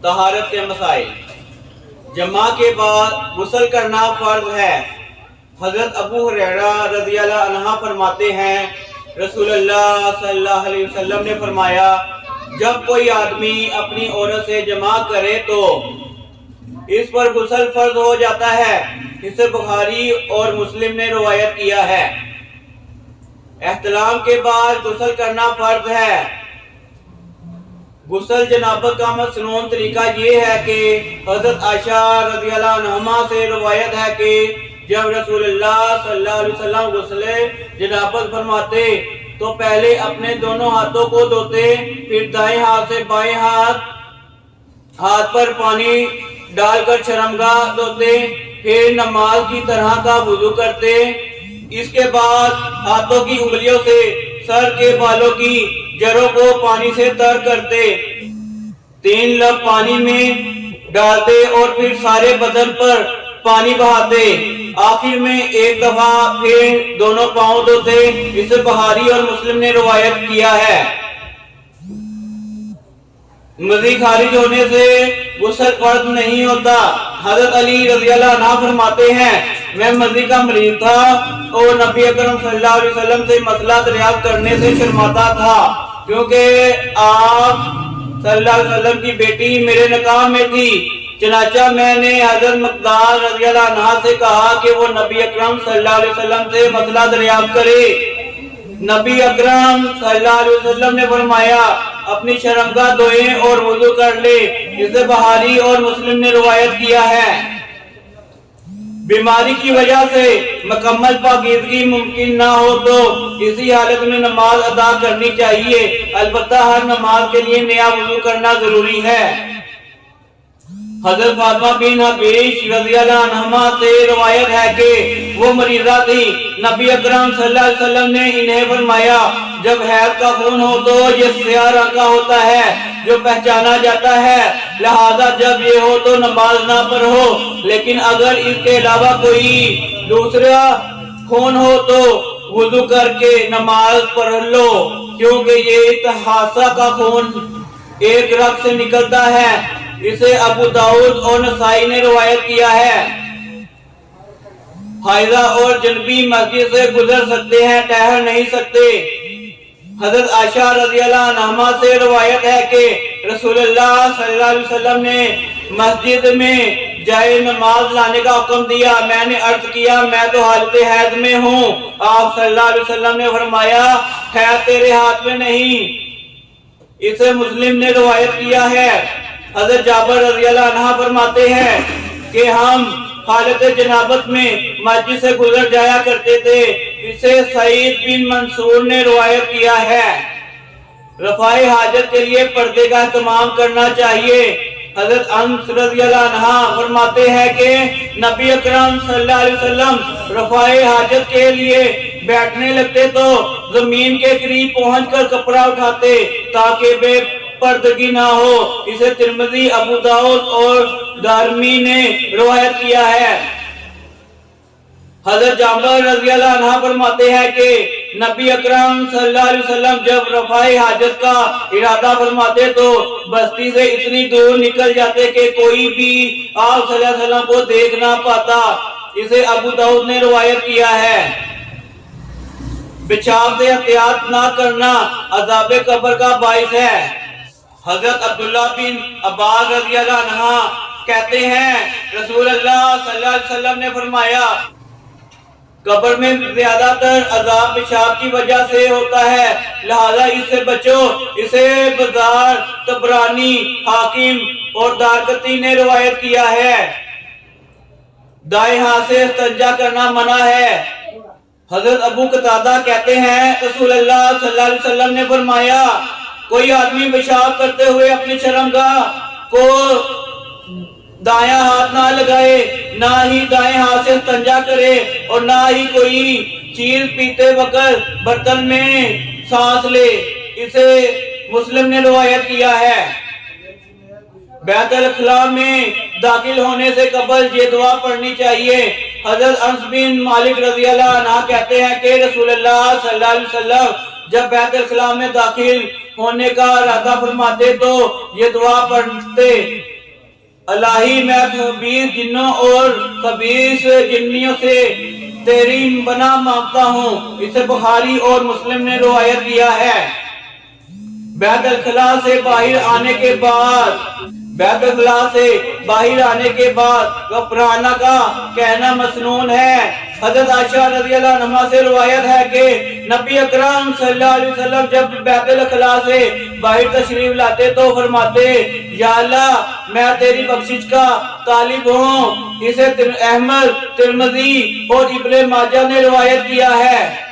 طہارت کے مسائل۔ جماع کے بعد غسل کرنا فرض ہے۔ حضرت ابو ہریرہ رضی اللہ عنہ فرماتے ہیں رسول اللہ صلی اللہ علیہ وسلم نے فرمایا جب کوئی آدمی اپنی عورت سے جماع کرے تو اس پر غسل فرض ہو جاتا ہے۔ اسے بخاری اور مسلم نے روایت کیا ہے۔ احتلام کے بعد غسل کرنا فرض ہے۔ غسل جنابت کا مصنون طریقہ یہ ہے کہ حضرت عائشہ رضی اللہ عنہا سے روایت ہے کہ جب رسول اللہ صلی اللہ علیہ وسلم غسل جنابت فرماتے تو پہلے اپنے دونوں ہاتھوں کو دھوتے، پھر دائیں ہاتھ سے بائیں ہاتھ پر پانی ڈال کر شرمگاہ دھوتے، پھر نماز کی طرح کا وضو کرتے۔ اس کے بعد ہاتھوں کی انگلیوں سے سر کے بالوں کی جڑوں کو پانی سے تر کرتے، 3 لب پانی میں ڈالتے اور پھر سارے بدن پر پانی بہاتے، آخر میں 1 دفعہ پھر دونوں پاؤں دھوتے۔ اسے بخاری اور مسلم نے روایت کیا ہے۔ مزی خارج ہونے سے غسل فرض نہیں ہوتا۔ حضرت علی رضی اللہ عنہ فرماتے ہیں میں مزی کا مریض تھا اور نبی اکرم صلی اللہ علیہ وسلم سے مسئلہ دریافت کرنے سے شرماتا تھا کیونکہ آپ صلی اللہ علیہ وسلم کی بیٹی میرے نکاح میں تھی۔ چنانچہ میں نے حضرت مقداد رضی اللہ عنہ سے کہا کہ وہ نبی اکرم صلی اللہ علیہ وسلم سے مسئلہ دریافت کرے۔ نبی اکرم صلی اللہ علیہ وسلم نے فرمایا اپنی شرمگاہ دھوئیں اور وضو کر لے۔ اسے بخاری اور مسلم نے روایت کیا ہے۔ بیماری کی وجہ سے مکمل پاکیزگی ممکن نہ ہو تو اسی حالت میں نماز ادا کرنی چاہیے، البتہ ہر نماز کے لیے نیا وضو کرنا ضروری ہے۔ حضرت فاطمہ بن حبیش رضی اللہ عنہما سے روایت ہے کہ وہ مریضہ تھی، نبی اکرم صلی اللہ علیہ وسلم نے انہیں فرمایا جب حیض کا خون ہو تو یہ سیاہ رنگ کا ہوتا ہے جو پہچانا جاتا ہے، لہذا جب یہ ہو تو نماز نہ پڑھو، لیکن اگر اس کے علاوہ کوئی دوسرا خون ہو تو وضو کر کے نماز پڑھ لو، کیونکہ یہ استحاضہ کا خون ایک رگ سے نکلتا ہے۔ اسے ابو داؤد اور نسائی نے روایت کیا ہے۔ حائضہ اور جنبی مسجد سے گزر سکتے ہیں، ٹھہر نہیں سکتے۔ حضرت عائشہ رضی اللہ عنہا سے روایت ہے کہ رسول اللہ صلی اللہ علیہ وسلم نے مسجد میں جائے نماز لانے کا حکم دیا۔ میں نے عرض کیا میں تو حالت حیض میں ہوں۔ آپ صلی اللہ علیہ وسلم نے فرمایا حیض تیرے ہاتھ میں نہیں۔ اسے مسلم نے روایت کیا ہے۔ حضرت جابر رضی اللہ عنہ فرماتے ہیں کہ ہم حالت جنابت میں مسجد سے گزر جایا کرتے تھے۔ اسے سعید بن منصور نے روایت کیا ہے۔ رفع حاجت کے لیے پردے کا اہتمام کرنا چاہیے۔ حضرت انس رضی اللہ عنہ فرماتے ہیں کہ نبی اکرم صلی اللہ علیہ وسلم رفع حاجت کے لیے بیٹھنے لگتے تو زمین کے قریب پہنچ کر کپڑا اٹھاتے تاکہ بے پردگی نہ ہو۔ اسے ترمذی، ابو داؤد اور دارمی نے روایت کیا ہے۔ حضرت جابر رضی اللہ عنہ فرماتے ہیں کہ نبی اکرم صلی اللہ علیہ وسلم جب رفع حاجت کا ارادہ فرماتے تو بستی سے اتنی دور نکل جاتے کہ کوئی بھی آپ صلی اللہ علیہ وسلم کو دیکھ نہ پاتا۔ اسے ابو داؤد نے روایت کیا ہے۔ پیشاب سے احتیاط نہ کرنا عذاب قبر کا باعث ہے۔ حضرت عبداللہ بن عباس رضی اللہ عنہ کہتے ہیں رسول اللہ صلی اللہ علیہ وسلم نے فرمایا قبر میں زیادہ تر عذاب پیشاب کی وجہ سے ہوتا ہے، لہذا اس سے بچو۔ اسے بزار، طبرانی، حاکم اور دارقطنی نے روایت کیا ہے۔ دائیں ہاتھ سے استنجا کرنا منع ہے۔ حضرت ابو قتادہ کہتے ہیں رسول اللہ صلی اللہ علیہ وسلم نے فرمایا کوئی آدمی پیشاب کرتے ہوئے اپنی شرمگاہ کو دایاں ہاتھ نہ لگائے، نہ ہی دائیں ہاتھ سے استنجا کرے اور نہ ہی کوئی چیز پیتے وقت برتن میں سانس لے۔ اسے مسلم نے روایت کیا ہے۔ بیت الخلاء میں داخل ہونے سے قبل یہ دعا پڑھنی چاہیے۔ حضرت انس بن مالک رضی اللہ عنہ کہتے ہیں کہ رسول اللہ صلی اللہ علیہ وسلم جب بیت الخلاء میں داخل ہونے کا ارادہ فرماتے تو یہ دعا پڑھتے، الہی میں خبیث جنوں اور خبیث جنیوں سے تیری پناہ مانگتا ہوں۔ اسے بخاری اور مسلم نے روایت کیا ہے۔ بیت الخلاء سے باہر آنے کے بعد غفرانہ کا کہنا مسنون ہے۔ حضرت عائشہ رضی اللہ عنہا سے روایت ہے کہ نبی اکرم صلی اللہ علیہ وسلم جب بیت الخلاء سے باہر تشریف لاتے تو فرماتے، یا اللہ میں تیری بخشش کا طالب ہوں۔ اسے احمد، ترمذی اور ابن ماجہ نے روایت کیا ہے۔